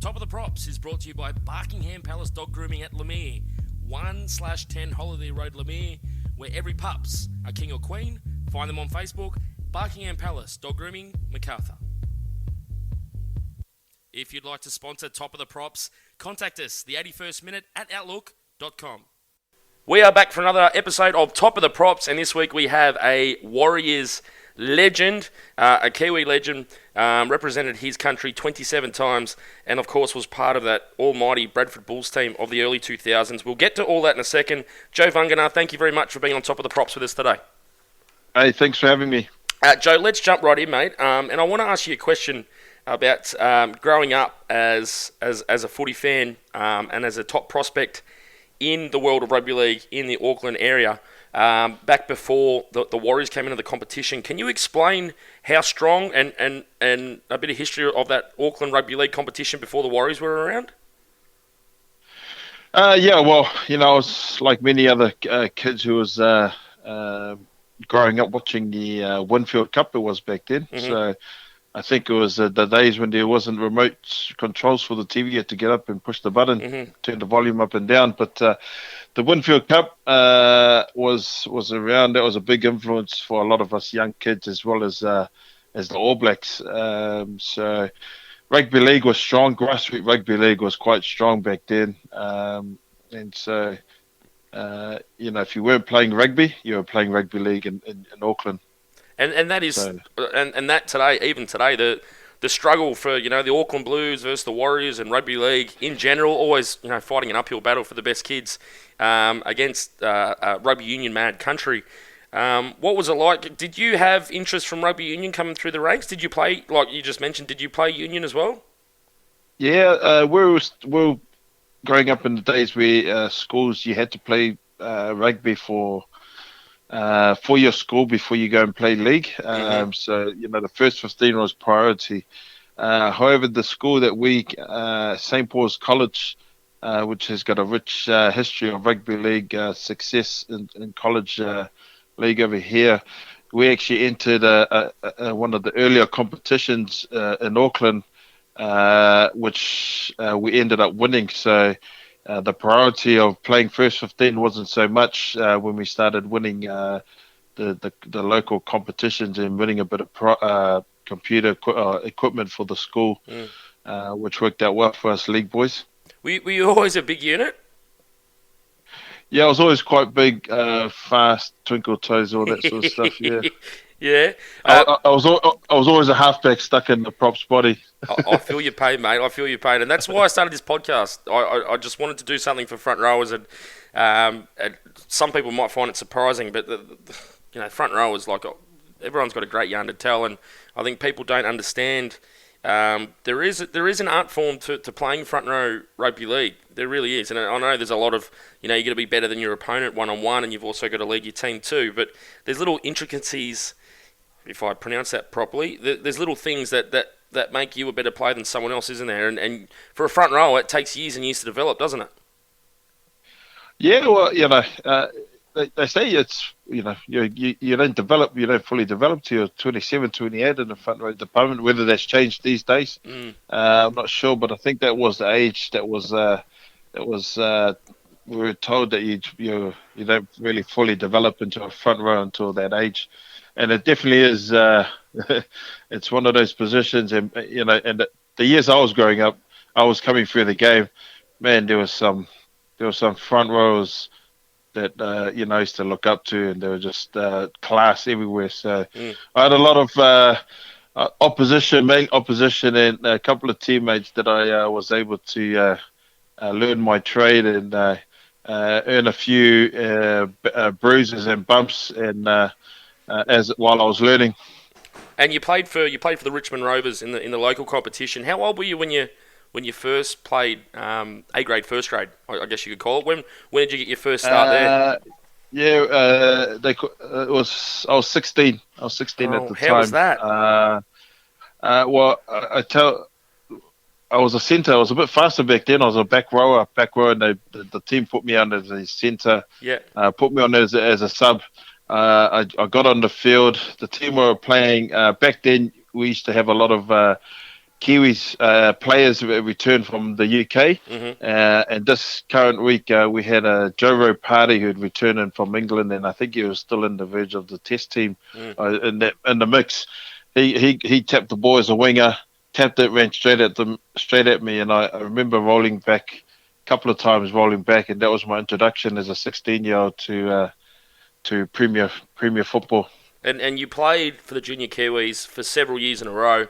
Top of the Props is brought to you by Barkingham Palace Dog Grooming at Lemire, 1/10 Holiday Road, Lemire, where every pups are king or queen. Find them on Facebook, Barkingham Palace Dog Grooming, Macarthur. If you'd like to sponsor Top of the Props, contact us, the 81st Minute at outlook.com. We are back for another episode of Top of the Props, and this week we have a Warriors legend, a Kiwi legend, represented his country 27 times, and of course was part of that almighty Bradford Bulls team of the early 2000s. We'll get to all that in a second. Joe Vagana, thank you very much for being on Top of the Props with us today. Hey, thanks for having me. Joe, let's jump right in, mate, and I want to ask you a question about growing up as a footy fan and as a top prospect in the world of rugby league in the Auckland area. Back before the Warriors came into the competition, can you explain how strong and a bit of history of that Auckland Rugby League competition before the Warriors were around? Yeah, well, I was like many other kids who was growing up watching the Winfield Cup it was back then. Mm-hmm. So I think it was the days when there wasn't remote controls for the TV. You had to get up and push the button, mm-hmm. turn the volume up and down. But the Winfield Cup was around. That was a big influence for a lot of us young kids, as well as the All Blacks. So rugby league was strong. Grassroots rugby league was quite strong back then. And so, if you weren't playing rugby, you were playing rugby league in Auckland. And that is and that today, even today, the struggle for the Auckland Blues versus the Warriors and rugby league in general, always fighting an uphill battle for the best kids against rugby union mad country. What was it like? Did you have interest from rugby union coming through the ranks? Did you play, like you just mentioned? Did you play union as well? Yeah, we were growing up in the days where schools you had to play rugby for your school before you go and play league. So, the first 15 was priority. However, the school that St. Paul's College, which has got a rich history of rugby league success in college league over here, we actually entered one of the earlier competitions in Auckland, which we ended up winning. So the priority of playing first 15 wasn't so much when we started winning the local competitions and winning a bit of computer equipment for the school, which worked out well for us league boys. Were you always a big unit? Yeah, I was always quite big, fast, twinkle toes, all that sort of stuff. Yeah. Yeah, I was always a halfback stuck in the props body. I feel your pain, mate. I feel your pain, and that's why I started this podcast. I just wanted to do something for front rowers, and some people might find it surprising, but front rowers, like, everyone's got a great yarn to tell, and I think people don't understand. There is an art form to playing front row rugby league. There really is, and I know there's a lot of you got to be better than your opponent one-on-one, and you've also got to lead your team too. But there's little intricacies, if I pronounce that properly. There's little things that make you a better player than someone else, isn't there? And for a front row, it takes years and years to develop, doesn't it? Yeah, well, they say it's you don't fully develop till you're 27, 28 in the front row department. Whether that's changed these days, I'm not sure, but I think that was the age that was we were told that you don't really fully develop into a front row until that age, and it definitely is. It's one of those positions, and and the years I was growing up, I was coming through the game. Man, there was some front rows that I used to look up to, and they were just class everywhere. So I had a lot of opposition, and a couple of teammates that I was able to learn my trade and earn a few bruises and bumps, and while I was learning. And you played for the Richmond Rovers in the local competition. How old were you when you first played A grade, first grade? I guess you could call it. When did you get your first start there? Yeah, I was 16. I was 16 at the time. How was that? Well, I was a centre. I was a bit faster back then. I was a back rower, and the team put me on as a centre. Yeah. Put me on as a sub. I got on the field. The team were playing back then. We used to have a lot of Kiwis players returned from the UK, and this current week we had a Joe Vagana who had returned in from England, and I think he was still in the verge of the test team in the mix. He tapped the ball as a winger, tapped it, ran straight at me, and I remember rolling back a couple of times, and that was my introduction as a 16-year-old to Premier football. And you played for the Junior Kiwis for several years in a row.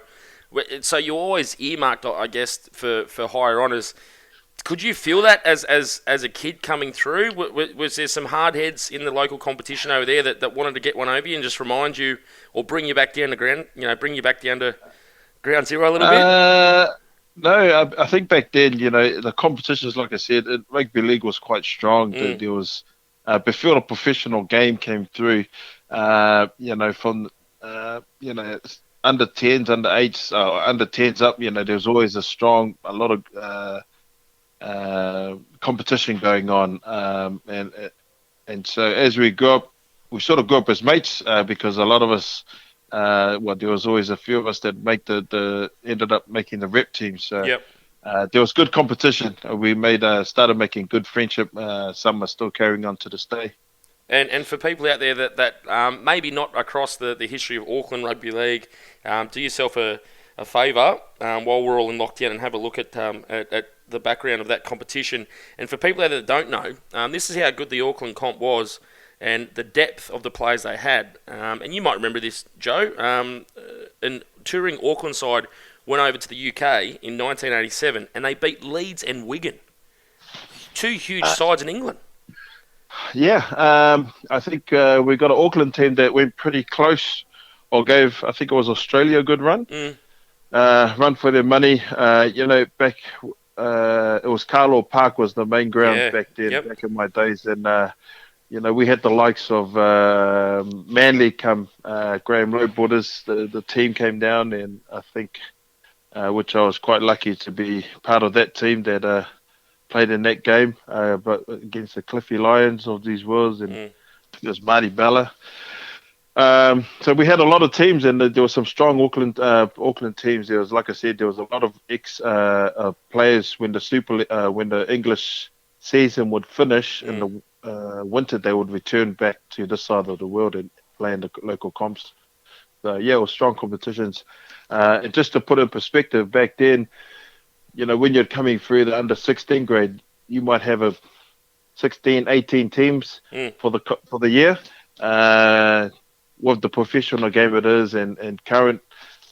So you're always earmarked, I guess, for higher honours. Could you feel that as a kid coming through? Was there some hard heads in the local competition over there that wanted to get one over you and just remind you or bring you back down to ground, bring you back down to ground zero a little bit? No, I think back then, the competitions, like I said, rugby league was quite strong. There was before the professional game came through, from under 10s, under 8s, under 10s up, there was always a lot of competition going on. And so as we grew up, we sort of grew up as mates because a lot of us, there was always a few of us that ended up making the rep team. So there was good competition. We started making good friendship. Some are still carrying on to this day. And for people out there that maybe not across the history of Auckland Rugby League, do yourself a favour while we're all in lockdown and have a look at the background of that competition. And for people out there that don't know, this is how good the Auckland comp was and the depth of the players they had. And you might remember this, Joe. An touring Auckland side went over to the UK in 1987 and they beat Leeds and Wigan. Two huge sides in England. Yeah, I think we got an Auckland team that went pretty close, or gave, I think it was Australia, a good run. Run for their money. Back it was Carlaw Park was the main ground back then, back in my days, and we had the likes of Manly come. Graham Lowe brought us. The team came down, and I think, which I was quite lucky to be part of that team that. Played in that game, but against the Cliffy Lions of these worlds, and it was Marty Bella. So we had a lot of teams, and there were some strong Auckland teams. There was, like I said, there was a lot of ex players when the English season would finish in the winter, they would return back to this side of the world and play in the local comps. So yeah, it was strong competitions. And just to put in perspective, back then, when you're coming through the under 16 grade, you might have 16, 18 teams for the year. With the professional game it is, and current,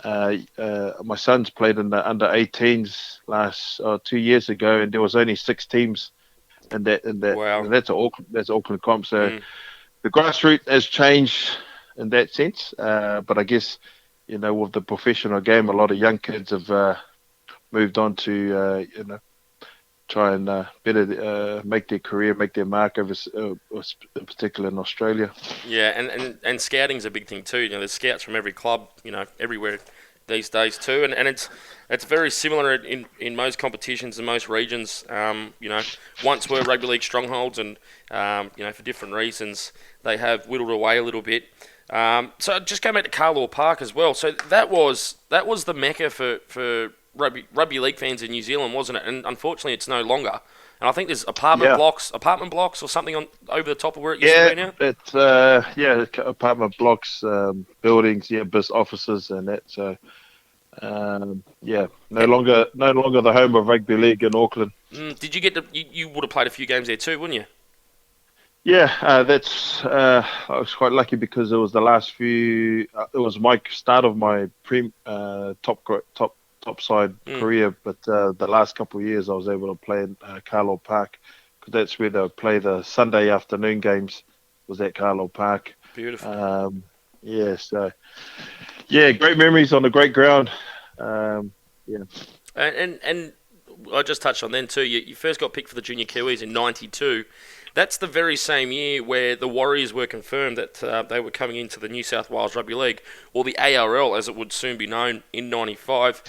my son's played in the under 18s last 2 years ago, and there was only 6 teams in that. Wow. And that's Auckland comp. So the grassroots has changed in that sense. But I guess, with the professional game, a lot of young kids have moved on to try and better make their career, make their mark over, in particular in Australia. Yeah, and scouting's a big thing too. There's scouts from every club, everywhere these days too, and it's very similar in most competitions and most regions. Once were rugby league strongholds, and for different reasons they have whittled away a little bit. So just going back to Carlaw Park as well. So that was the mecca for rugby league fans in New Zealand, wasn't it? And unfortunately, it's no longer. And I think there's apartment blocks or something on over the top of where it used to be now. It's apartment blocks, buildings, business offices, and that. So no longer the home of rugby league in Auckland. Did you get you would have played a few games there too, wouldn't you? Yeah, that's. I was quite lucky because it was the last few. It was my start of my top side career, but the last couple of years I was able to play in Carlaw Park, because that's where they would play the Sunday afternoon games. Was at Carlaw Park. Beautiful. Great memories on a great ground. And I just touched on then too. You first got picked for the Junior Kiwis in '92. That's the very same year where the Warriors were confirmed that they were coming into the New South Wales Rugby League, or the ARL as it would soon be known, in '95.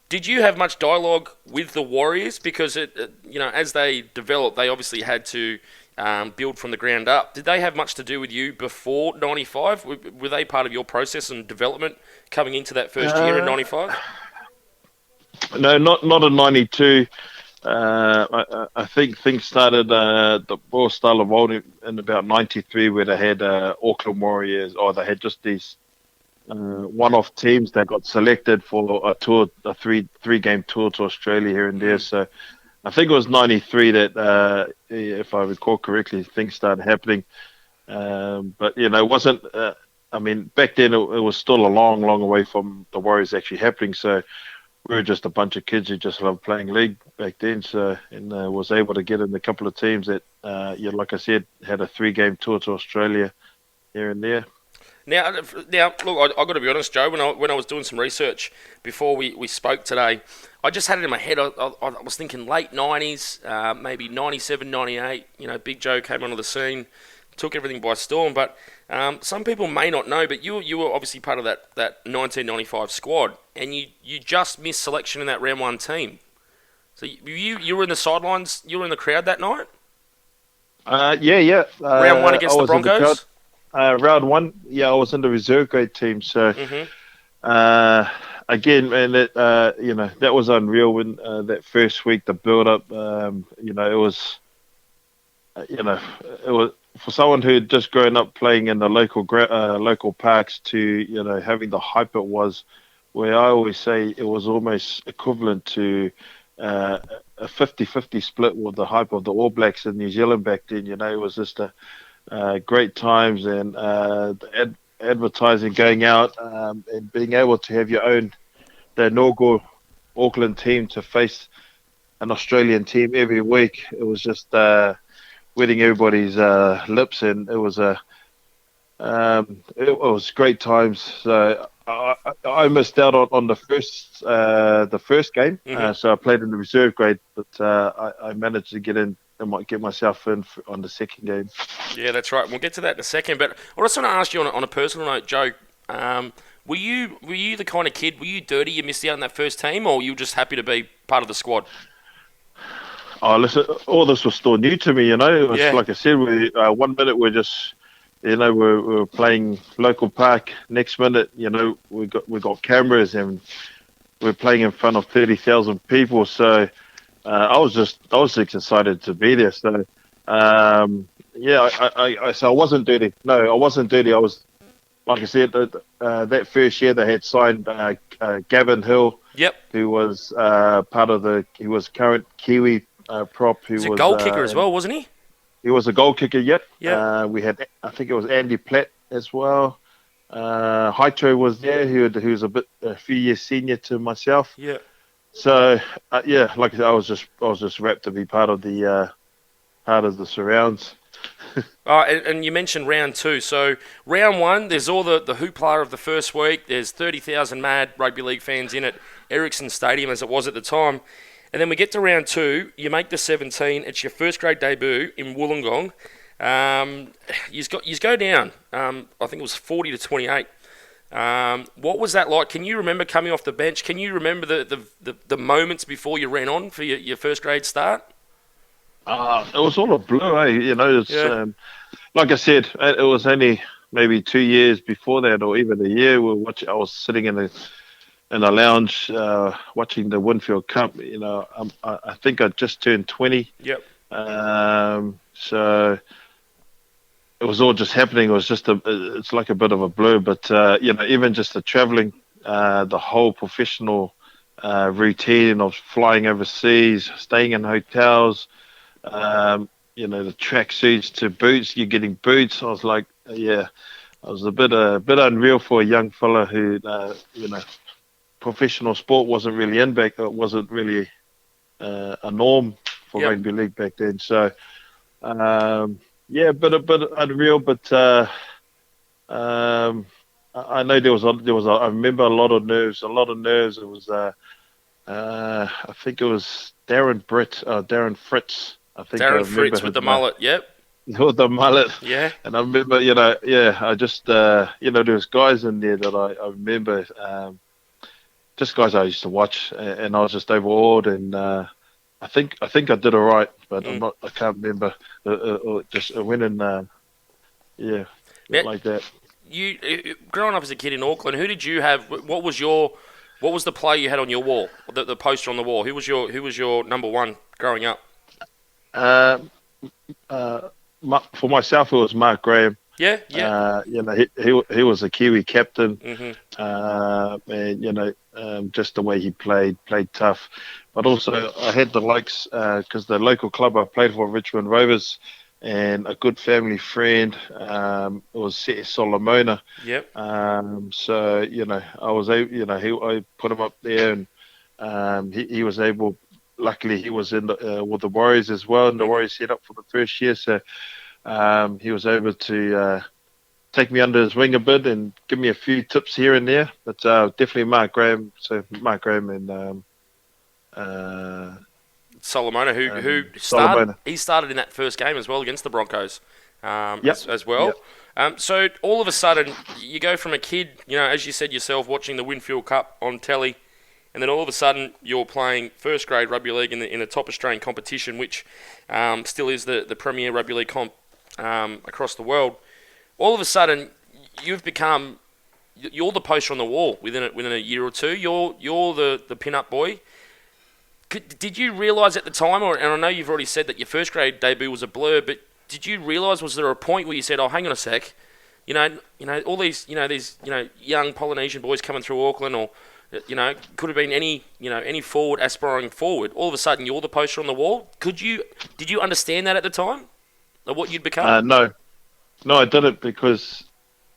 Did you have much dialogue with the Warriors? Because as they developed, they obviously had to build from the ground up. Did they have much to do with you before '95? Were they part of your process and development coming into that first year in '95? No, not in '92. I think things started the ball started evolving in about '93, where they had Auckland Warriors, or they had just these one-off teams that got selected for a tour, a three game tour to Australia here and there. Mm. So I think it was '93 that, if I recall correctly, things started happening. But it wasn't. I mean, back then it was still a long way from the Warriors actually happening. So we were just a bunch of kids who just loved playing league back then. So and was able to get in a couple of teams that, like I said, had a 3 game tour to Australia here and there. Now, look, I got to be honest, Joe. When I was doing some research before we spoke today, I just had it in my head. I was thinking late '90s, maybe '97, '98. Big Joe came onto the scene, took everything by storm. But some people may not know, but you were obviously part of that 1995 squad, and you just missed selection in that round one team. So you were in the sidelines, you were in the crowd that night. Yeah. Round one I against the was in the crowd. Broncos. Round one, yeah, I was in the reserve grade team. So Mhm. again, man, that was unreal when that first week, the build up. It was, it was for someone who had just grown up playing in the local parks to having the hype it was. Where I always say it was almost equivalent to uh, a 50-50 split with the hype of the All Blacks in New Zealand back then. It was just a great times, and advertising going out, and being able to have the inaugural Auckland team to face an Australian team every week. It was just wetting everybody's lips, and it was great times. So I missed out on the first game, Mhm. so I played in the reserve grade, but I managed to get in and might get myself in on the second game. Yeah, that's right. We'll get to that in a second. But I just want to ask you on a personal note, Joe. Were you the kind of kid? Were you dirty? You missed out on that first team, or you were just happy to be part of the squad? Oh, listen, all this was still new to me. It was Yeah. like I said. One minute we're just, we're playing local park. Next minute, we got cameras and we're playing in front of 30,000 people. So I was just excited to be there. So yeah, so I wasn't dirty. No, I wasn't dirty. I was, like I said, that first year they had signed Gavin Hill, Yep. who was he was current Kiwi prop, who He's a was goal kicker as well, wasn't he? he was a goal kicker yet. Yep. We had, I think it was Andy Platt as well. Haito was there, who was a few years senior to myself. Yeah. So yeah, like I said, I was just wrapped to be part of the surrounds. And you mentioned round two. So round one, there's all the hoopla of the first week. There's 30,000 mad rugby league fans in at Ericsson Stadium, as it was at the time. And then we get to round two. You make the 17. It's your first grade debut in Wollongong. You go down. I think it was 40-28. What was that like? Can you remember coming off the bench? Can you remember the moments before you ran on for your first grade start? It was all a blur, eh? It's Yeah. like I said, it was only maybe 2 years before that, or even a year. I was sitting in a lounge watching the Winfield Cup. I think I just turned 20. Yep. So it was all just happening. It was it's like a bit of a blur, but even just the traveling, the whole professional routine of flying overseas, staying in hotels, the track suits to boots. You're getting boots. I was like, yeah, I was a bit unreal for a young fella who, professional sport wasn't really in back. It wasn't really a norm for Yep. rugby league back then. So, yeah, a bit unreal. But I know I remember a lot of nerves. It was I think it was Darren Fritz. I think I Darren remember Fritz with his the name. mullet. Yep. With the mullet. Yeah. And I remember, yeah, I just, there was guys in there that I remember, just guys I used to watch, and I was just overawed, and I think I did all right, but Mm. I can't remember. Just it went in, yeah, Now, like that. growing up as a kid in Auckland, who did you have? What was your What was the player you had on your wall, the poster on the wall? Who was your number one growing up? Uh, for myself, it was Mark Graham. Yeah, yeah. He was a Kiwi captain, Mhm. and just the way he played tough. But also, I had the likes because the local club I played for, Richmond Rovers, and a good family friend was Solomona. Yep. So I was able, I put him up there, and he was able. Luckily, he was in with the Warriors as well, and the Mhm. Warriors set up for the first year, so he was able to take me under his wing a bit and give me a few tips here and there. But definitely Mark Graham. So Mark Graham and uh, Solomona, who started, Solomona. he started in that first game as well against the Broncos, Yep. as Yep. well. So all of a sudden, you go from a kid, as you said yourself, watching the Winfield Cup on telly, and then all of a sudden you're playing first grade rugby league in the top Australian competition, which still is the premier rugby league comp across the world. All of a sudden, you've become you're the poster on the wall within a year or two. You're the pin-up boy. Did you realise at the time, and I know you've already said that your first grade debut was a blur, but did you realise, was there a point where you said, "Oh, hang on a sec, all these, young Polynesian boys coming through Auckland, or, could have been any forward aspiring forward. All of a sudden, you're the poster on the wall." Did you understand that at the time, of what you'd become? No, no, I didn't because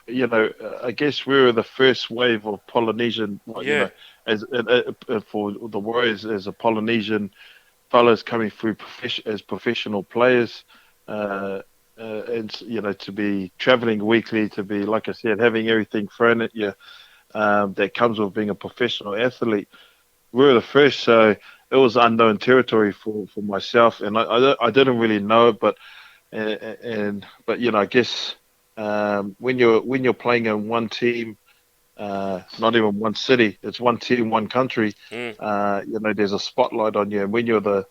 I guess we were the first wave of Polynesian. Yeah. As for the Warriors, as a Polynesian fellas coming through as professional players, and to be traveling weekly, to be, like I said, having everything thrown at you that comes with being a professional athlete. We were the first, so it was unknown territory for myself, and I didn't really know it, but I guess when you're playing in one team, not even one city, it's one team, one country. Mm. There's a spotlight on you, and when you're the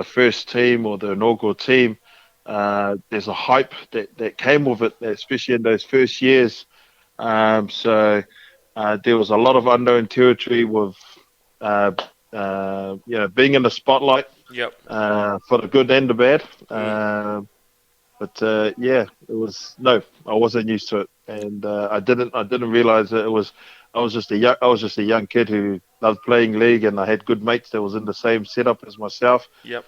first team or the inaugural team, there's a hype that came with it, especially in those first years. So there was a lot of unknown territory with, uh, being in the spotlight Yep. for the good and the bad. Mm. But yeah, it was no, I wasn't used to it, and I didn't realize that it was. I was just a young kid who loved playing league, and I had good mates that was in the same setup as myself. Yep.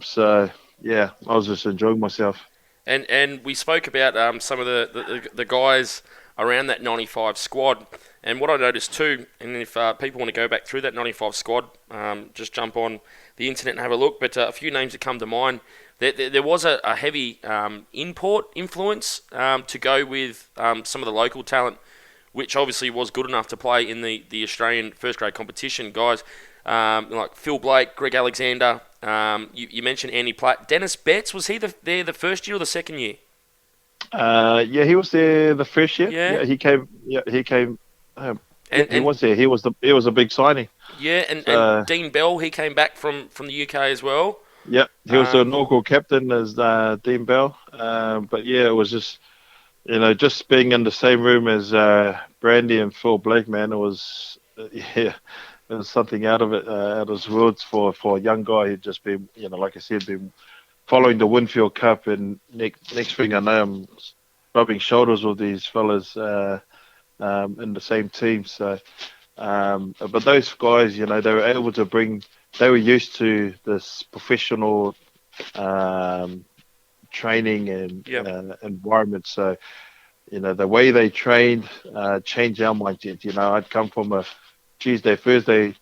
So yeah, I was just enjoying myself. And we spoke about some of the guys around that 95 squad. And what I noticed too, and if people want to go back through that 95 squad, just jump on the internet and have a look. But a few names that come to mind. There was a heavy import influence to go with some of the local talent, which obviously was good enough to play in the Australian first grade competition. Guys like Phil Blake, Greg Alexander. You mentioned Andy Platt. Dennis Betts, was he there the first year or the second year? Yeah, he was there the first year. Yeah. Yeah, he came. Yeah, he came. Yeah, And, he and was there. He was a big signing. yeah, and So Dean Bell, he came back from the UK as well. yeah, he was the Um, inaugural captain as Dean Bell. But yeah, it was just being in the same room as Brandy and Phil Blake, man, it was yeah, it was something out of his worlds for a young guy who'd just been, like I said, been following the Winfield Cup, and next thing I know, I'm rubbing shoulders with these fellas in the same team. So, but those guys, they were able to bring, they were used to this professional um, training and yep. environment. So, the way they trained changed our mindset. I'd come from a Tuesday, Thursday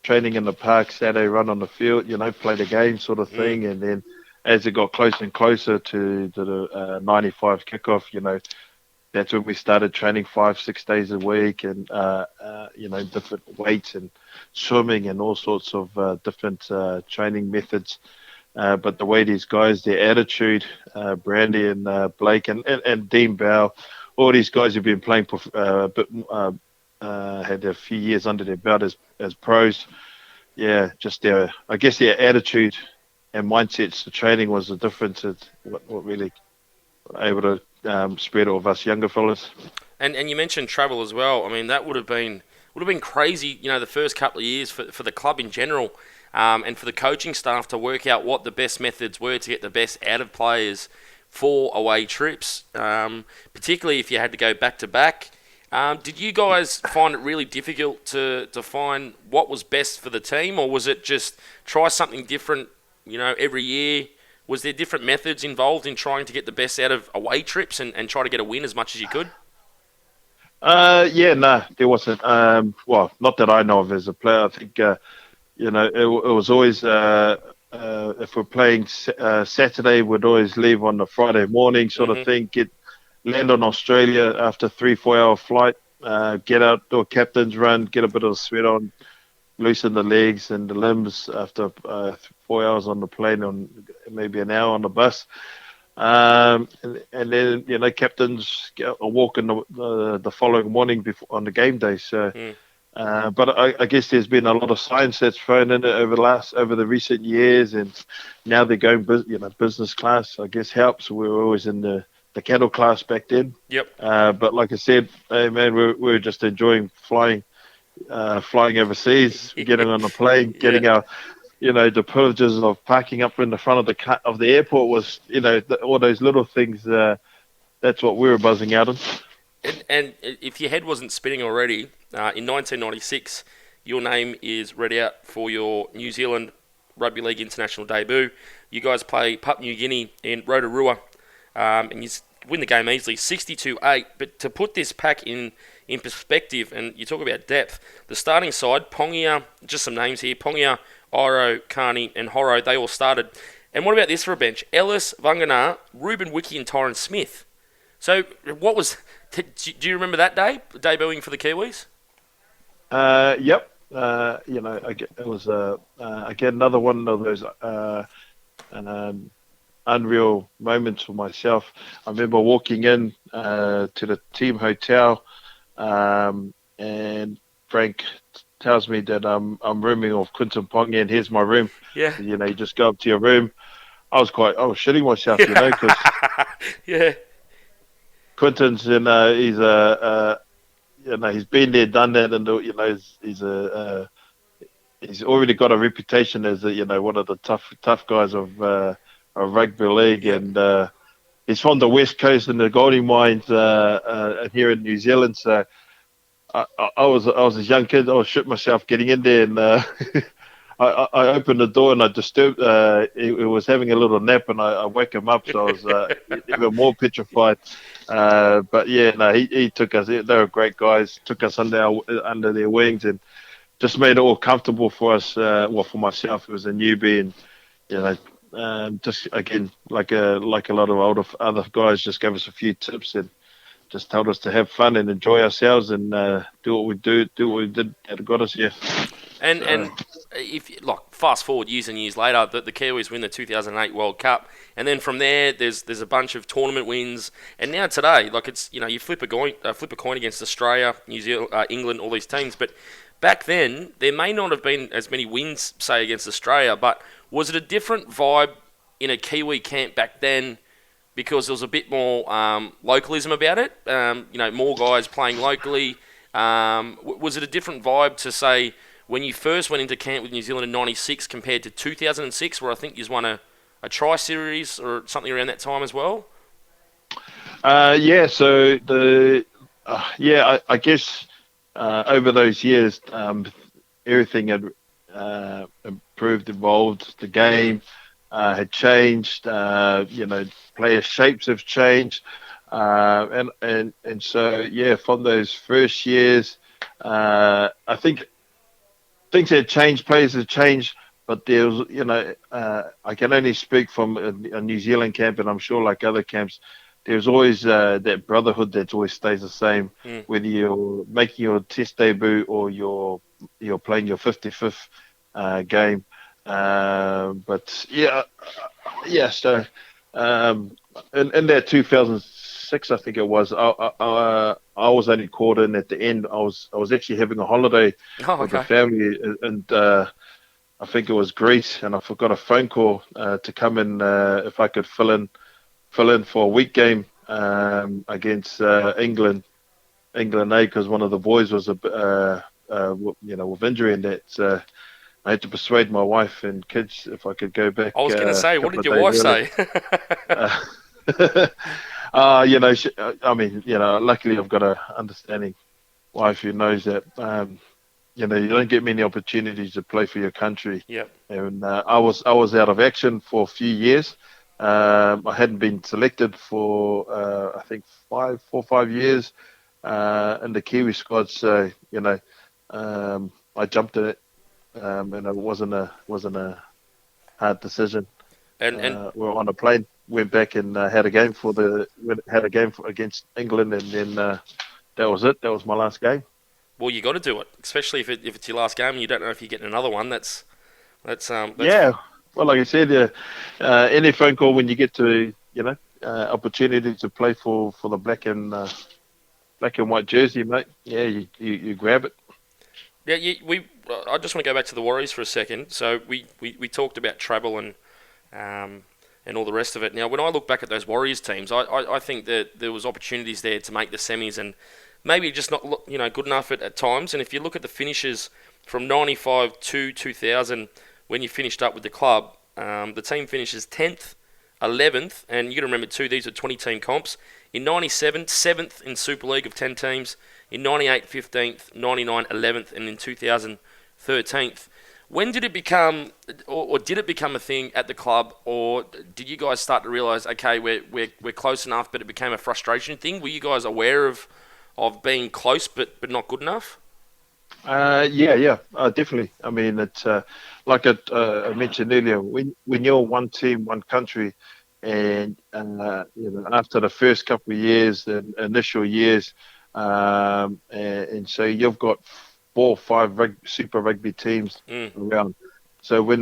training in the park, Saturday run on the field, play the game sort of Mm, thing. And then as it got closer and closer to the 95 kickoff, that's when we started training 5, 6 days a week, and different weights and swimming and all sorts of different training methods. But the way these guys, their attitude, Brandy and Blake and Dean Bell, all these guys who've been playing a bit, had a few years under their belt as pros. Yeah, just I guess their attitude and mindsets to training was the difference. It's what really able to spread it with us younger fellas. and you mentioned travel as well. I mean, that would have been would have been crazy, the first couple of years for the club in general, and for the coaching staff to work out what the best methods were to get the best out of players for away trips, particularly if you had to go back to back. Did you guys find it really difficult to find what was best for the team, or was it just try something different, every year? Was there different methods involved in trying to get the best out of away trips and try to get a win as much as you could? Yeah, no, there wasn't. Well, not that I know of as a player. I think, it was always, if we're playing Saturday, we'd always leave on the Friday morning sort of thing, land on Australia after 3-4 hour flight, get out, do a captain's run, get a bit of sweat on, loosen the legs and the limbs after 4 hours on the plane, on maybe an hour on the bus. And then, captains get a walk in the following morning before on the game day. So, but I guess there's been a lot of science that's thrown in it over the recent years, and now they're going, business class. I guess helps. We were always in the cattle class back then. Yep. But like I said, hey man, we're just enjoying flying overseas, getting on a plane, getting our, the privileges of parking up in the front of the airport was, all those little things. That's what we were buzzing out on. And if your head wasn't spinning already, in 1996, your name is read out for your New Zealand Rugby League international debut. You guys play Papua New Guinea in Rotorua, and you win the game easily, 62-8. But to put this pack in perspective, and you talk about depth, the starting side, Pongia, just some names here, Pongia, Iro, Carney, and Horo, they all started. And what about this for a bench? Ellis, Vagana, Ruben Wiki, and Tyron Smith. So what was... Do you remember that day, debuting for the Kiwis? Yep. It was, again, another one of those unreal moments for myself. I remember walking in to the team hotel, and Frank tells me that I'm rooming off Quinton Ponga, and here's my room. Yeah. You just go up to your room. I was shitting myself, because yeah. Quinton's, he's he's been there, done that, and he's already got a reputation as one of the tough guys of rugby league, and he's from the West Coast and the Goldie Mines here in New Zealand. So I was a young kid. I was shit myself getting in there, and I opened the door and I disturbed. He was having a little nap, and I woke him up. So I was even more petrified. But yeah, no, he took us. They were great guys. Took us under their wings and just made it all comfortable for us. Well, for myself, it was a newbie, and just again, like a lot of other guys, just gave us a few tips and just told us to have fun and enjoy ourselves and do what we did that got us here. And if fast forward years and years later, the Kiwis win the 2008 World Cup, and then from there, there's a bunch of tournament wins, and now today, it's you flip a coin against Australia, New Zealand, England, all these teams, but back then there may not have been as many wins, say, against Australia, but was it a different vibe in a Kiwi camp back then? Because there was a bit more localism about it, more guys playing locally. Was it a different vibe to, say, when you first went into camp with New Zealand in 96 compared to 2006, where I think you won a tri-series or something around that time as well? Yeah, so I guess over those years, everything had improved, evolved. The game had changed. Player shapes have changed, and so from those first years, I think things had changed. Players had changed, but there was, I can only speak from a New Zealand camp, and I'm sure like other camps, there's always that brotherhood that always stays the same, whether you're making your test debut or you're playing your 55th game. But so in that 2006, I think it was, I was only called in at the end. I was actually having a holiday with the family, and I think it was Greece, and I forgot a phone call to come in if I could fill in for a week game against England, because one of the boys was with injury and that. I had to persuade my wife and kids if I could go back I was going to a say, what couple did of your days wife early. say? Uh, I mean, luckily I've got a understanding wife who knows that, you don't get many opportunities to play for your country. Yep. And I was out of action for a few years. I hadn't been selected for I think 5 years in the Kiwi squad. So I jumped at it, and it wasn't a hard decision. And We were on a plane, went back and had a game against England, and then that was it. That was my last game. well, you got to do it, especially if it's your last game and you don't know if you're getting another one. That's Yeah, well, like I said, any phone call when you get to opportunity to play for the black and white jersey, mate. Yeah, you grab it. yeah. I just want to go back to the Warriors for a second. So we talked about travel and all the rest of it. Now, when I look back at those Warriors teams, I think that there was opportunities there to make the semis and maybe just not good enough at times. And if you look at the finishes from 95 to 2000, when you finished up with the club, the team finishes 10th, 11th, and you got to remember too, these are 20-team comps. In 97, 7th in Super League of 10 teams. In 98, 15th, 99, 11th, and in 2000, 13th. When did it become, or did it become a thing at the club, or did you guys start to realise, okay, we're close enough, but it became a frustration thing? Were you guys aware of being close but not good enough? Yeah, definitely. I mean, it's like I mentioned earlier. When you're one team, one country, and after the first couple of years, the initial years, and so you've got 4 or 5 Super Rugby teams Mm, around. So when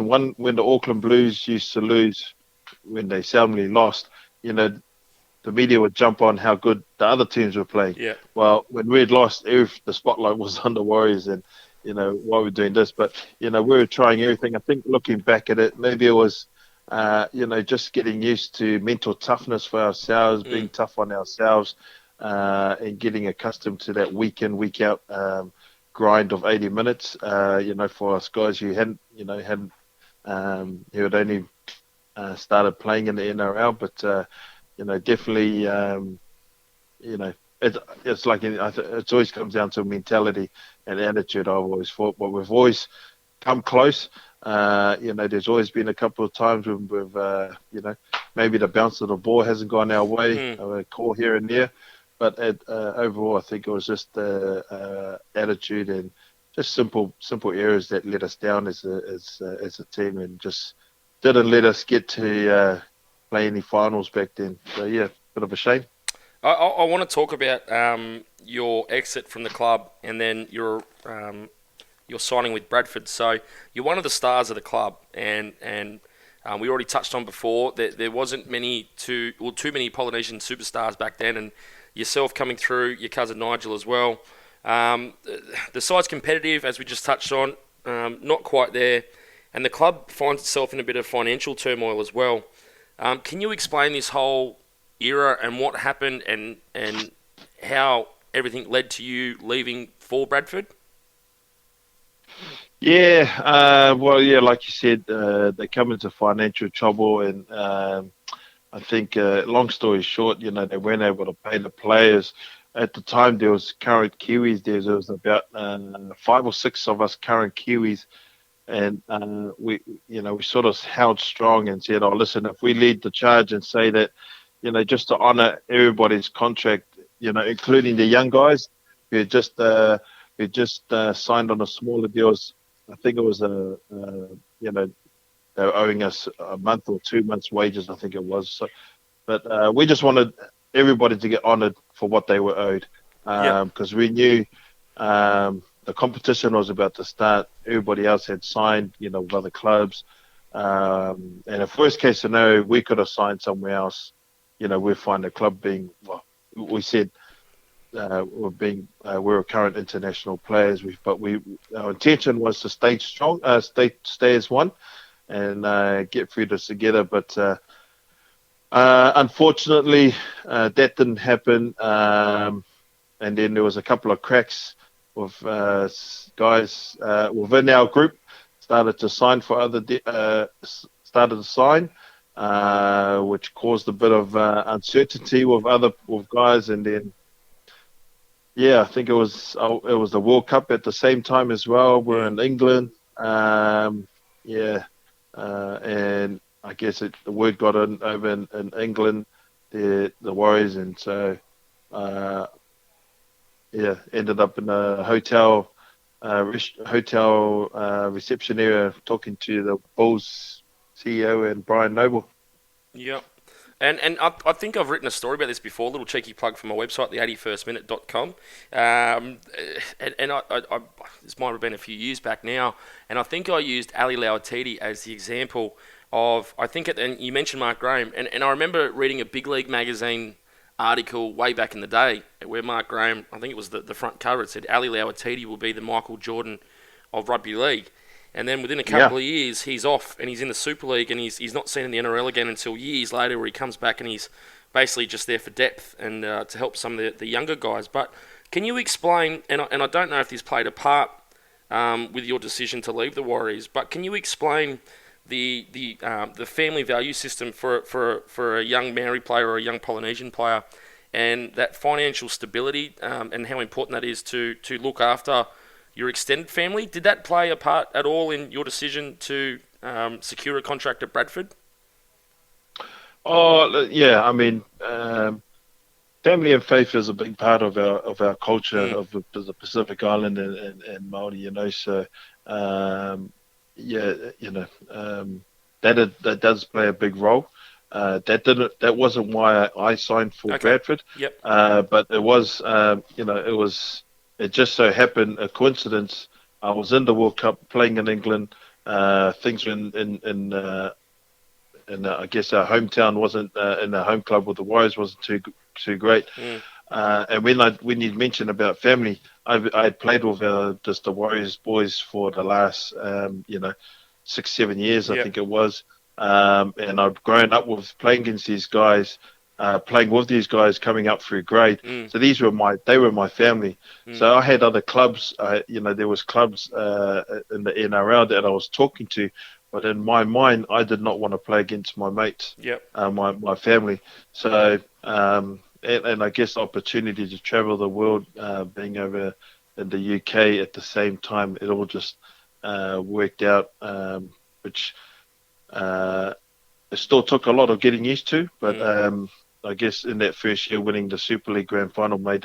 the Auckland Blues used to lose, when they seldomly lost, you know, the media would jump on how good the other teams were playing. yeah, Well, when we had lost, the spotlight was on the Warriors, and why we're doing this. But we were trying everything. I think looking back at it, maybe it was, just getting used to mental toughness for ourselves, mm, being tough on ourselves, and getting accustomed to that week in, week out grind of 80 minutes. For us guys who who had only started playing in the NRL, but definitely, it's like it's always comes down to mentality and attitude. I've always thought, but we've always come close. There's always been a couple of times when maybe the bounce of the ball hasn't gone our way, mm. a call here and there, but overall, I think it was just attitude and just simple errors that let us down as a team, and just didn't let us get to play any finals back then. So yeah, bit of a shame. I want to talk about your exit from the club and then your signing with Bradford. So you're one of the stars of the club, and we already touched on before that there wasn't too many Polynesian superstars back then, and yourself coming through, your cousin Nigel as well. The side's competitive, as we just touched on, not quite there, and the club finds itself in a bit of financial turmoil as well. Can you explain this whole era and what happened and how everything led to you leaving for Bradford? Yeah, well, yeah, like you said, they come into financial trouble, and I think, long story short, they weren't able to pay the players. At the time, there was current Kiwis. There was about 5 or 6 of us current Kiwis, and we sort of held strong and said, "Oh, listen, if we lead the charge and say that, just to honour everybody's contract, including the young guys who had just signed on a smaller deals. I think it was they were owing us a month or 2 months' wages, I think it was. So, but we just wanted everybody to get honoured for what they were owed, Yep. because we knew the competition was about to start. Everybody else had signed, with other clubs. And if worst case scenario, we could have signed somewhere else, we'd find the club being, well, we said we're current international players. Our intention was to stay strong, stay as one, and get through this together. But unfortunately, that didn't happen. And then there was a couple of cracks with guys within our group started to sign for started to sign, which caused a bit of uncertainty with guys, and then yeah, I think it was the World Cup at the same time as well. We're in England, yeah, and I guess the word got in over in England, the Warriors, and so uh, yeah, ended up in a hotel reception area talking to the Bulls CEO and Brian Noble. Yep. And I think I've written a story about this before, a little cheeky plug from my website, the 81stminute.com. And this might have been a few years back now, and I think I used Ali Lauatiti as the example of, and you mentioned Mark Graham, and I remember reading a Big League magazine article way back in the day where Mark Graham, I think it was the front cover, it said Ali Lauatiti will be the Michael Jordan of rugby league. And then within a couple of years, he's off and he's in the Super League, and he's not seen in the NRL again until years later, where he comes back and he's basically just there for depth and to help some of the younger guys. But can you explain, and I don't know if this played a part with your decision to leave the Warriors, but can you explain the family value system for a young Maori player or a young Polynesian player, and that financial stability and how important that is to look after your extended family? Did that play a part at all in your decision to secure a contract at Bradford? Oh yeah, I mean, family and faith is a big part of our culture of the Pacific Island and Maori. You know, so yeah, you know, that does play a big role. That wasn't why I signed for Bradford. Yep. But it was, it just so happened, a coincidence. I was in the World Cup playing in England. Things were in I guess our hometown wasn't in our home club with the Warriors wasn't too great. And when you mentioned about family, I had played with just the Warriors boys for the last 6-7 years, I think it was. And I've grown up with playing against these guys, playing with these guys coming up through grade. So they were my family. So I had other clubs, there was clubs in the NRL that I was talking to, but in my mind, I did not want to play against my mates, my family. So, and I guess the opportunity to travel the world, being over in the UK at the same time, it all just worked out, which it still took a lot of getting used to, but I guess in that first year, winning the Super League Grand Final made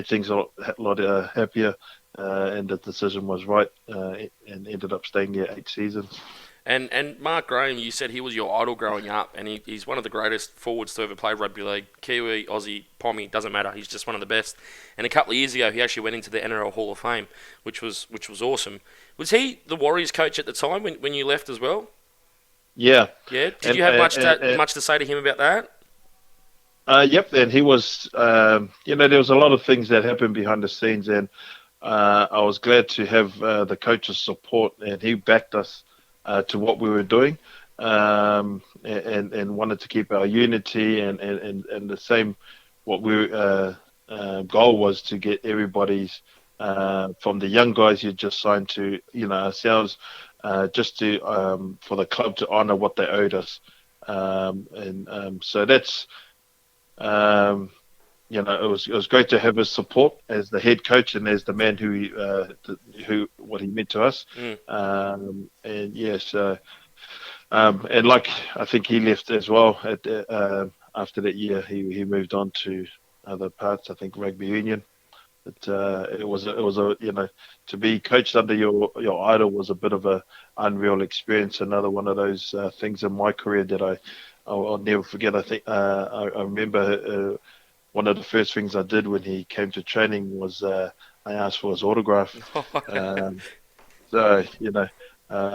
things a lot happier, and the decision was right, and ended up staying there 8 seasons. And Mark Graham, you said he was your idol growing up, and he's one of the greatest forwards to ever play rugby league. Kiwi, Aussie, Pommy, doesn't matter. He's just one of the best. And a couple of years ago, he actually went into the NRL Hall of Fame, which was awesome. Was he the Warriors coach at the time when you left as well? Yeah. Yeah. Did you have much to say to him about that? Yep. And he was, there was a lot of things that happened behind the scenes, and I was glad to have the coach's support, and he backed us to what we were doing, and wanted to keep our unity and the same. What we goal was to get everybody's from the young guys you just signed to ourselves, just to for the club to honour what they owed us, so that's it was great to have his support as the head coach and as the man what he meant to us. And like I think he left as well after that year. He moved on to other parts. I think rugby union. But it was to be coached under your idol was a bit of a unreal experience. Another one of those things in my career that I'll never forget. I think I remember. One of the first things I did when he came to training was I asked for his autograph. I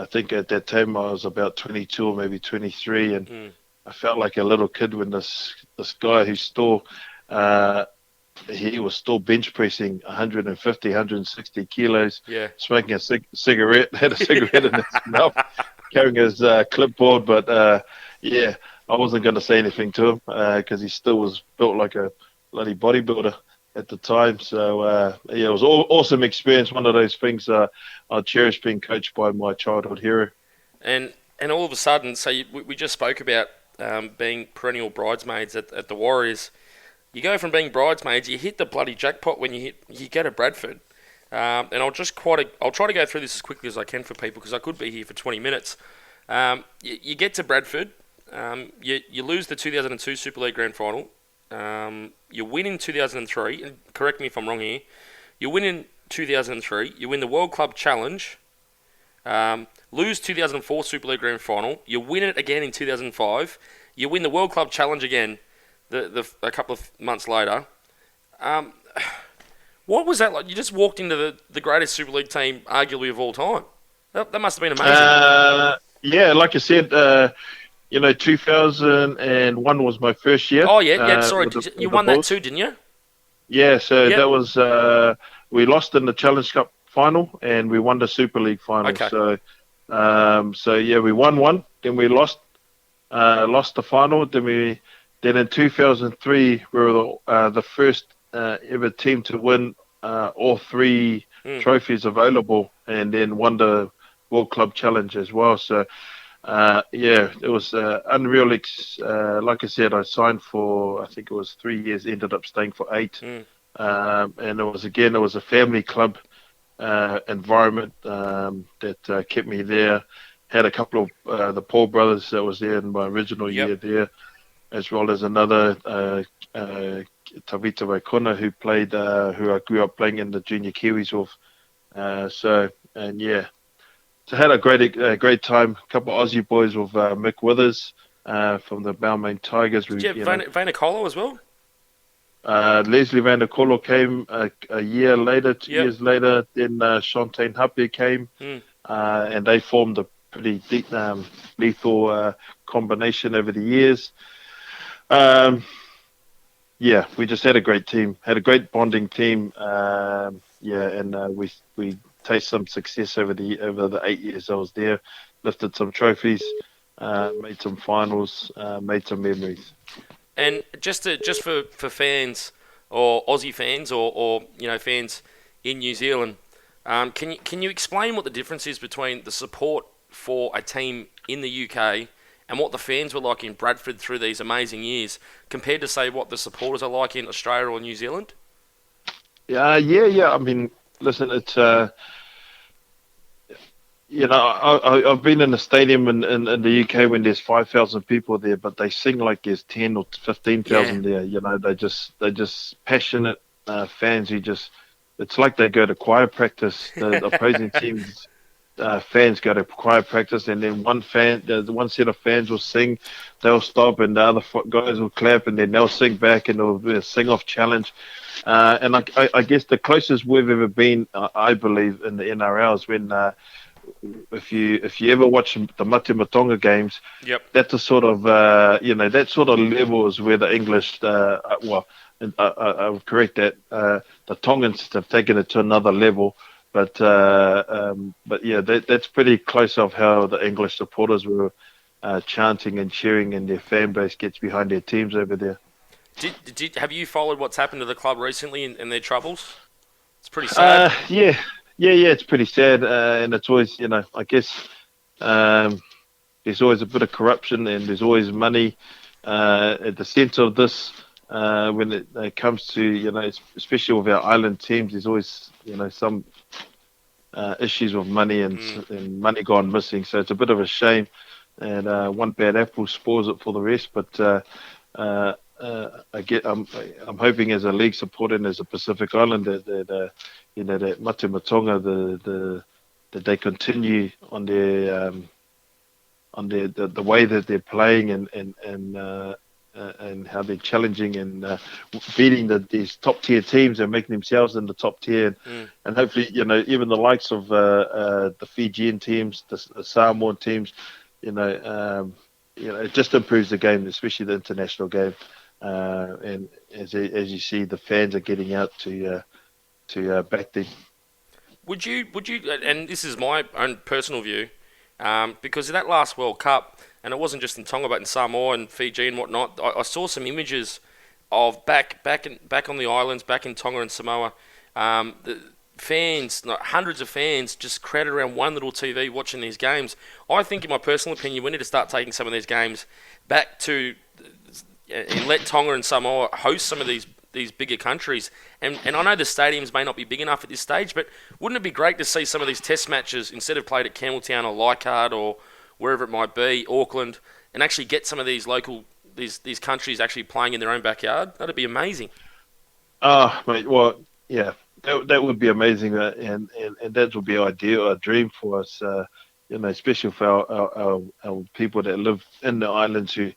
think at that time I was about 22 or maybe 23, and I felt like a little kid when this guy who he was still bench pressing 150, 160 kilos, smoking a cigarette, had a cigarette in his mouth, carrying his clipboard. But I wasn't going to say anything to him because he still was built like a bloody bodybuilder. at the time. So yeah, it was awesome experience. One of those things I cherish, being coached by my childhood hero. And all of a sudden, so we just spoke about being perennial bridesmaids at the Warriors. You go from being bridesmaids, you hit the bloody jackpot when you go to Bradford. And I'll try to go through this as quickly as I can for people because I could be here for 20 minutes. You get to Bradford, you lose the 2002 Super League Grand Final. You win in 2003, and correct me if I'm wrong here. You win in 2003. You win the World Club Challenge. Lose 2004 Super League Grand Final. You win it again in 2005. You win the World Club Challenge again a couple of months later. What was that like? You just walked into the greatest Super League team, arguably, of all time. That must have been amazing. Yeah, like I said, 2001 was my first year. Oh, yeah. Sorry, with you the won that Bulls. too, didn't you? Yeah, so Yep. that was we lost in the Challenge Cup final and we won the Super League final. Okay. So yeah, we won one, then we lost the final. Then in 2003 we were the first ever team to win all three trophies available, and then won the World Club Challenge as well. So yeah, it was unreal. Like I said, I signed for, I think it was 3 years, ended up staying for 8. And it was a family club environment that kept me there. Had a couple of the Paul brothers that was there in my original year there, as well as another Tavita Waikona who I grew up playing in the Junior Kiwis with. So had a great time. A couple of Aussie boys with Mick Withers from the Balmain Tigers. Did you have Vaynerkolo as well? Leslie Van der Kolo came a year later, 2 Yep. years later. Then Shantaine Hape came, and they formed a pretty lethal combination over the years. Yeah, we just had a great team, had a great bonding team. We taste some success over the 8 years I was there. Lifted some trophies, made some finals, made some memories. And just for fans or Aussie fans or fans in New Zealand, can you explain what the difference is between the support for a team in the UK and what the fans were like in Bradford through these amazing years compared to, say, what the supporters are like in Australia or New Zealand? Yeah. I mean, listen, it's I've been in a stadium in the UK when there's 5,000 people there, but they sing like there's 10 or 15,000 there. They're just passionate fans who it's like they go to choir practice. The opposing teams. Fans go to choir practice, and then one set of fans will sing, they'll stop, and the other guys will clap, and then they'll sing back, and it'll be a sing-off challenge. And I guess the closest we've ever been, I believe, in the NRL is when, if you ever watch the Mate Matonga games, that's a sort of that sort of level is where the English, I'll correct that, the Tongans have taken it to another level. But yeah, that's pretty close of how the English supporters were chanting and cheering, and their fan base gets behind their teams over there. Have you followed what's happened to the club recently in their troubles? It's pretty sad. Yeah, it's pretty sad, and it's always, I guess there's always a bit of corruption, and there's always money at the centre of this. When it comes to, especially with our island teams, there's always, some issues with money and money gone missing. So it's a bit of a shame, and one bad apple spoils it for the rest. But I'm hoping as a league supporter and as a Pacific Island that Mate Matonga, that they continue on their the way that they're playing and how they're challenging and beating these top tier teams and making themselves in the top tier, and hopefully even the likes of the Fijian teams, the Samoan teams, it just improves the game, especially the international game, and as you see, the fans are getting out to back them. Would you? And this is my own personal view, because of that last World Cup. And it wasn't just in Tonga, but in Samoa and Fiji and whatnot. I saw some images of back on the islands, back in Tonga and Samoa. The fans, like hundreds of fans, just crowded around one little TV watching these games. I think, in my personal opinion, we need to start taking some of these games back to and let Tonga and Samoa host some of these bigger countries. And I know the stadiums may not be big enough at this stage, but wouldn't it be great to see some of these test matches, instead of played at Campbelltown or Leichhardt or wherever it might be, Auckland, and actually get some of these local these countries actually playing in their own backyard? That'd be amazing. Mate, well, yeah, that would be amazing, and that would be ideal, a dream for us, especially for our people that live in the islands, who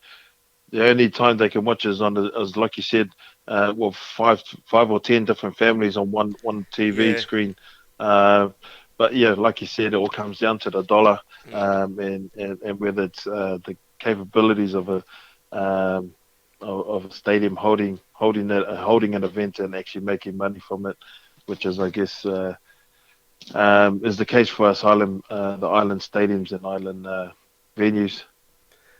the only time they can watch is as like you said, five or 10 different families on one TV Yeah. screen. But yeah, like you said, it all comes down to the dollar, and whether it's the capabilities of a stadium holding an event and actually making money from it, which is, I guess, is the case for us the island stadiums and island venues.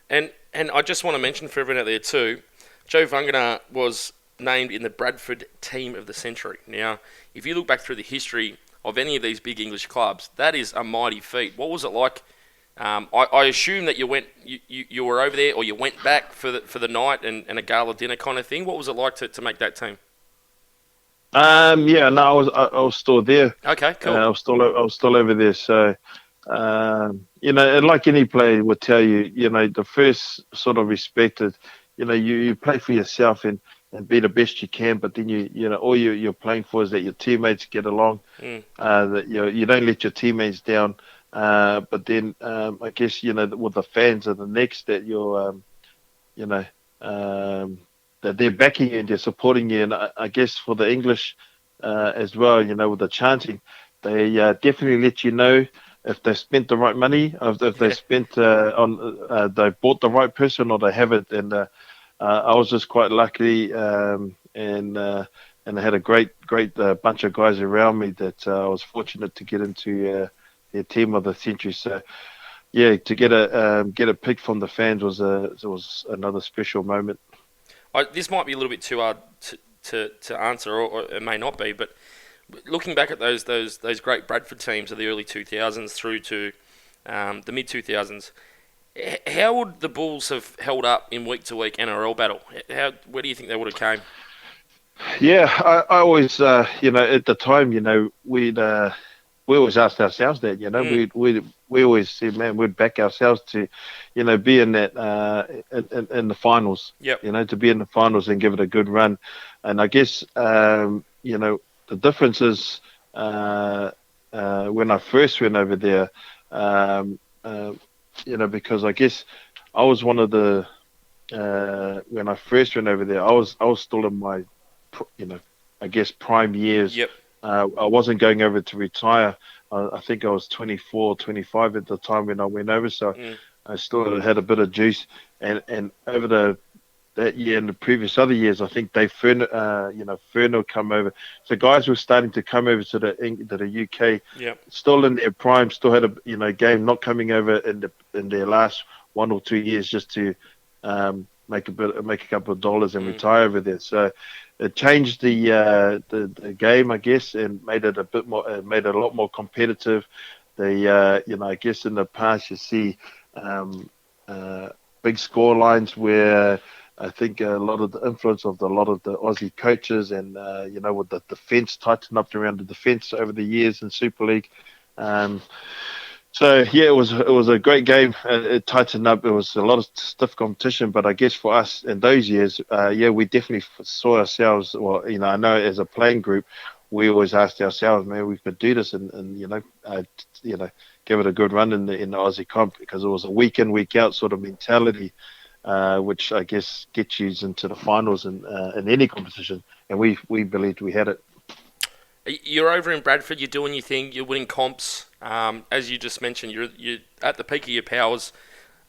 And I just want to mention for everyone out there too, Joe Vagana was named in the Bradford Team of the Century. Now, if you look back through the history of any of these big English clubs, that is a mighty feat. What was it like? I assume that you were over there, or you went back for the night and a gala dinner kind of thing. What was it like to make that team? Yeah, no, I was still there. Okay, cool. I was still over there. So, and like any player would tell you, the first sort of respect is, you play for yourself and be the best you can, but then all you're playing for is that your teammates get along, that you don't let your teammates down. But then I guess with the fans are the next, that that they're backing you and they're supporting you, and I guess for the English as well, with the chanting, they definitely let you know if they spent the right money, if they spent they bought the right person, or they haven't. And I was just quite lucky, and I had a great bunch of guys around me that I was fortunate to get into their team of the century. So yeah, to get a pick from the fans was another special moment. This might be a little bit too hard to answer, or it may not be, but looking back at those great Bradford teams of the early 2000s through to the mid 2000s, how would the Bulls have held up in week to week NRL battle? Where do you think they would have came? Yeah, I always, at the time, we always asked ourselves that, we always said, man, we'd back ourselves to, be in that, in the finals, Yep. to be in the finals and give it a good run. And I guess, the difference is, when I first went over there, because I guess I was one of the, when I first went over there, I was still in my, I guess prime years. Yep. I wasn't going over to retire. I think I was 24, 25 at the time when I went over, so I still had a bit of juice. And over that year and the previous other years, I think Furno come over. So guys were starting to come over to the UK, Yep. still in their prime, still had a game, not coming over in their last 1 or 2 years just to make a couple of dollars and retire over there. So it changed the game, I guess, and made it a bit more, made it a lot more competitive. I guess in the past you see big score lines where I think a lot of the influence of a lot of the Aussie coaches and with the defence tightened up around the defence over the years in Super League. So yeah, it was a great game. It tightened up. It was a lot of stiff competition, but I guess for us in those years, we definitely saw ourselves. Well, I know as a playing group, we always asked ourselves, man, we could do this, and give it a good run in the Aussie comp, because it was a week in, week out sort of mentality, which I guess gets you into the finals in any competition, and we believed we had it. You're over in Bradford. You're doing your thing. You're winning comps. As you just mentioned, you're at the peak of your powers,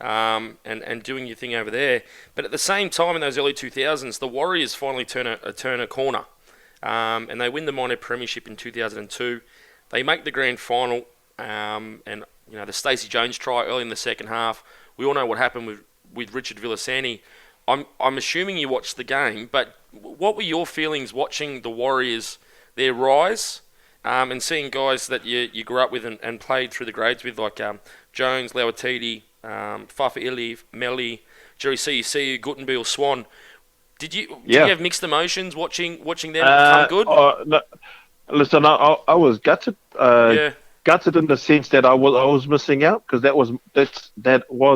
and doing your thing over there. But at the same time, in those early 2000s, the Warriors finally turn a corner, and they win the minor premiership in 2002. They make the grand final, and the Stacey Jones try early in the second half. We all know what happened with Richard Villasanti. I'm assuming you watched the game, but what were your feelings watching the Warriors, their rise, and seeing guys that you grew up with and played through the grades with, like Jones, Lauatiti, Fafa Ili, Melly, Jerry CEC, Guttenbill, Swan. Did you Yeah. have mixed emotions watching them come good? No, listen, I was gutted. Yeah, Gutted in the sense that I was missing out because that was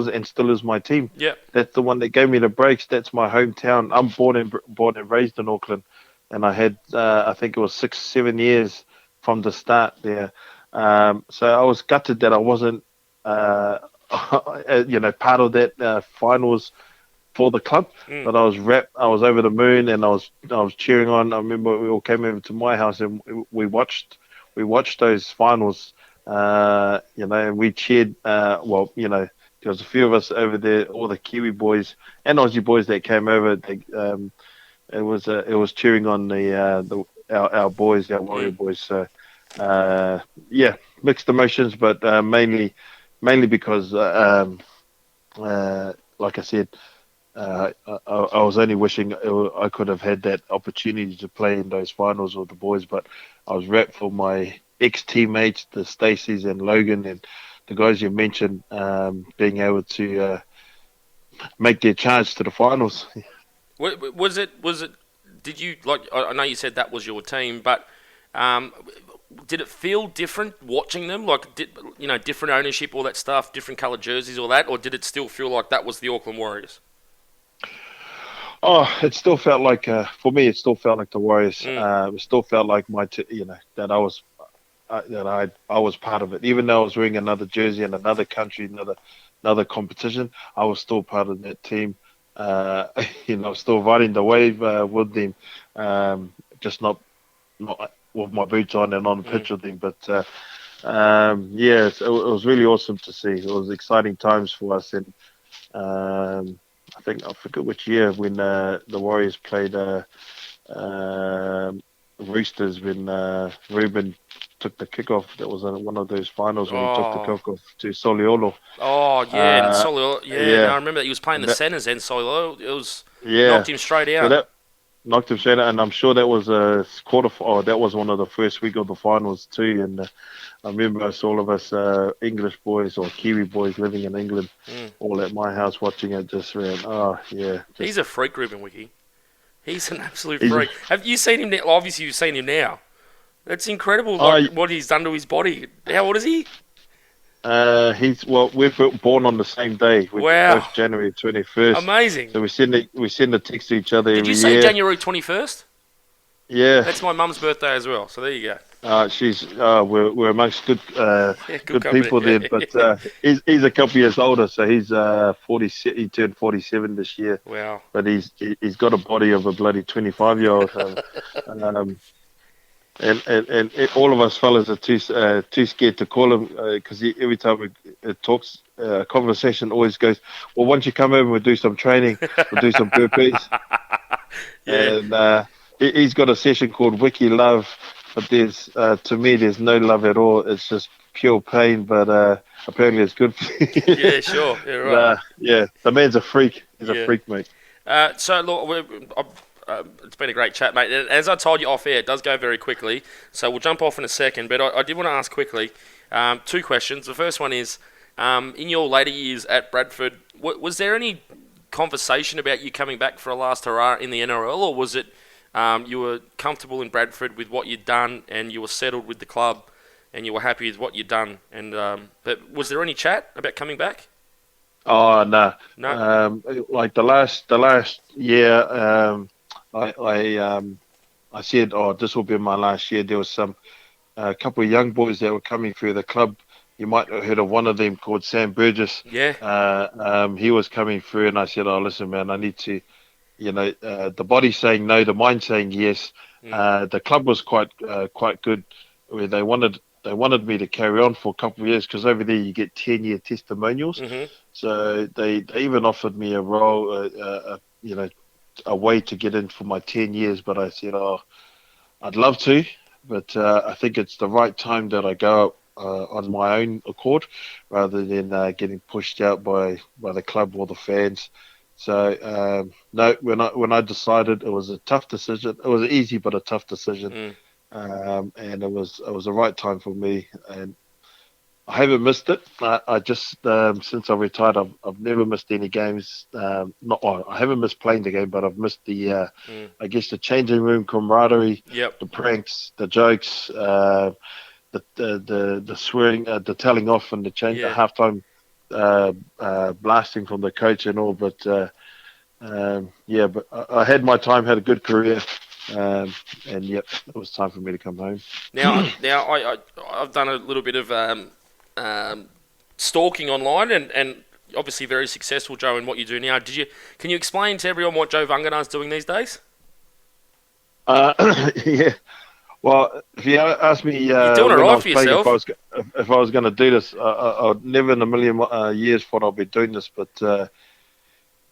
and still is my team. yeah, That's the one that gave me the breaks. That's my hometown. I'm born and raised in Auckland, and I had I think it was 6 7 years from the start there. So I was gutted that I wasn't part of that finals for the club. mm, But I was over the moon, and I was cheering on. I remember we all came over to my house and we watched those finals. And we cheered. There was a few of us over there, all the Kiwi boys and Aussie boys that came over. It was cheering on our boys, our Warrior mm. boys. So yeah, mixed emotions, but mainly because like I said. I was only wishing I could have had that opportunity to play in those finals with the boys, but I was wrapped for my ex-teammates, the Stacys and Logan and the guys you mentioned, being able to make their charge to the finals. Was it? Did you like? I know you said that was your team, but um, did it feel different watching them? Like, different ownership, all that stuff, different coloured jerseys, all that, or did it still feel like that was the Auckland Warriors? Oh, it still felt like for me. It still felt like the Warriors. Mm, It still felt like that I was part of it, even though I was wearing another jersey in another country, another competition. I was still part of that team. Uh, still riding the wave with them, just not with my boots on and on the mm. pitch with them. But yeah, it was really awesome to see. It was exciting times for us, and I forget which year when the Warriors played Roosters when Ruben took the kickoff. That was one of those finals when he took the Oh, kickoff to Soliolo. oh, yeah, and Uh, Solo. Yeah, no, I yeah, remember that he was playing and the that centres and Solo. It was yeah. knocked him straight So out. that knocked him straight out, and I'm sure that was a quarter. Oh, that was one of the first week of the finals too. And I remember all of us English boys or Kiwi boys living in England, Mm. all at my house watching it. Just ran. Oh yeah, He's just a freak, Ruben Wiki. He's an absolute he's. freak. Have you seen him now? Obviously, you've seen him now. That's incredible, Oh, like what he's done to his body. How old is he? we're born on the same day. We're Wow, both January 21st, amazing. so we send a text to each other Did you every say year. January 21st? Yeah, That's my mum's birthday as well. So there you go. she's we're amongst good Yeah, good good company. people then. But he's a couple years older, so he's 40. He turned 47 this year, Wow. but he's got a body of a bloody 25-year-old. Um, and all of us fellas are too scared to call him because every time it talks, conversation always goes, well, once you come over, we'll do some training, we'll do some burpees, Yeah, and he's got a session called Wiki Love, but to me there's no love at all. It's just pure pain, but apparently it's good. yeah, sure. Yeah, But, right. yeah, the man's a freak. He's a Yeah. freak, mate. So, look, it's been a great chat, mate. And as I told you off air, it does go very quickly. So we'll jump off in a second. But I did want to ask quickly two questions. The first one is, in your later years at Bradford, was there any conversation about you coming back for a last hurrah in the NRL, or was it you were comfortable in Bradford with what you'd done and you were settled with the club and you were happy with what you'd done? And but was there any chat about coming back? Oh no. No. Like the last year, I said, oh, this will be my last year. There was a couple of young boys that were coming through the club. You might have heard of one of them called Sam Burgess. Yeah. He was coming through, and I said, oh, listen, man, I need to, the body saying no, the mind saying yes. Mm. The club was quite good, where they wanted me to carry on for a couple of years because over there you get 10-year testimonials. Mhm. So they even offered me a role, a way to get in for my 10 years. But I said, oh, I'd love to, but I think it's the right time that I go up on my own accord rather than getting pushed out by the club or the fans. So no, when I decided, it was a tough decision. It was easy but a tough decision, Mm. and it was the right time for me. And I haven't missed it. I just since I retired, I've never missed any games. Not well, I haven't missed playing the game, but I've missed Mm. I guess the changing room camaraderie, Yep. the pranks, the jokes, the swearing, the telling off, and the Yeah. halftime blasting from the coach and all. But yeah, but I had my time, had a good career, and yep, it was time for me to come home. I've done a little bit of um, stalking online, and obviously very successful, Joe, in what you do now. Can you explain to everyone what Joe Vagana is doing these days? Yeah. Well, if you asked me You're doing it when I right was for playing, yourself. if I was going to do this, I'd never in a million years thought I'd be doing this. But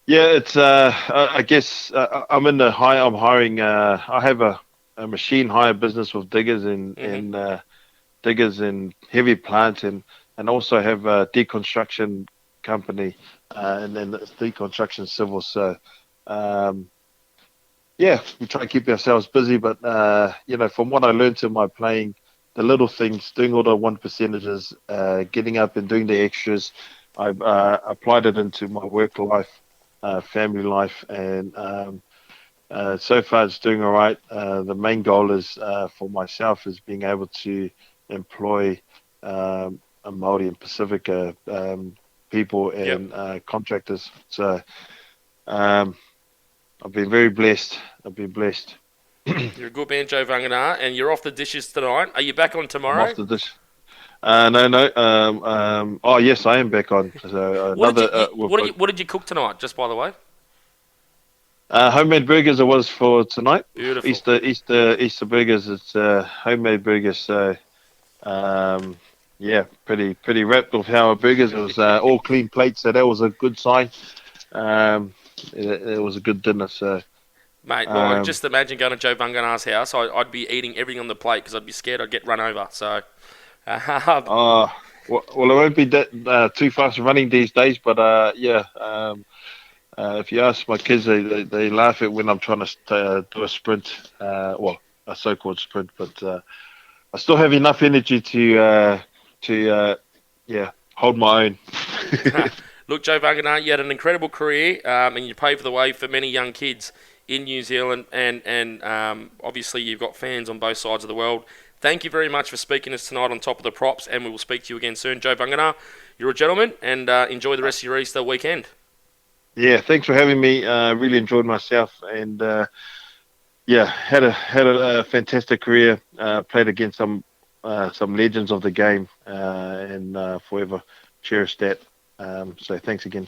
yeah, it's I guess I'm in the hire. I'm hiring. I have a machine hire business with diggers Hmm. and heavy plant, and also have a deconstruction company, and then it's deconstruction civil. So. Um, yeah, we try and keep ourselves busy, but from what I learned in my playing, the little things, doing all the one percentages, getting up and doing the extras, I've applied it into my work life, family life, and so far it's doing all right. The main goal is for myself is being able to employ a Maori and Pacifica people Yep. and contractors. So um, I've been very blessed. I've been blessed. You're a good man, Joe Vagana, and you're off the dishes tonight. Are you back on I'm tomorrow? off to this. No, no. Oh, yes, I am back on. So What did another what did what did you cook tonight? Just by the way. homemade burgers. It was for tonight. Beautiful. Easter burgers. It's homemade burgers. So um, yeah, pretty wrapped with how our burgers. It was all clean plates, so that was a good sign. Um, it was a good dinner. So Mate, well, um, just imagine going to Joe Vagana's house. I'd be eating everything on the plate because I'd be scared I'd get run over. So, uh, well, it won't be that too fast running these days, but yeah. If you ask my kids, they laugh at when I'm trying to do a sprint, well, a so-called sprint. But I still have enough energy to yeah, hold my own. look, Joe Vagana, you had an incredible career, and you paved the way for many young kids in New Zealand, and obviously you've got fans on both sides of the world. Thank you very much for speaking to us tonight on Top of the Props, and we will speak to you again soon. Joe Vagana, you're a gentleman, and enjoy the rest of your Easter weekend. Yeah, thanks for having me. Really enjoyed myself, and yeah, had a fantastic career. Played against some legends of the game, and forever cherish that. So thanks again.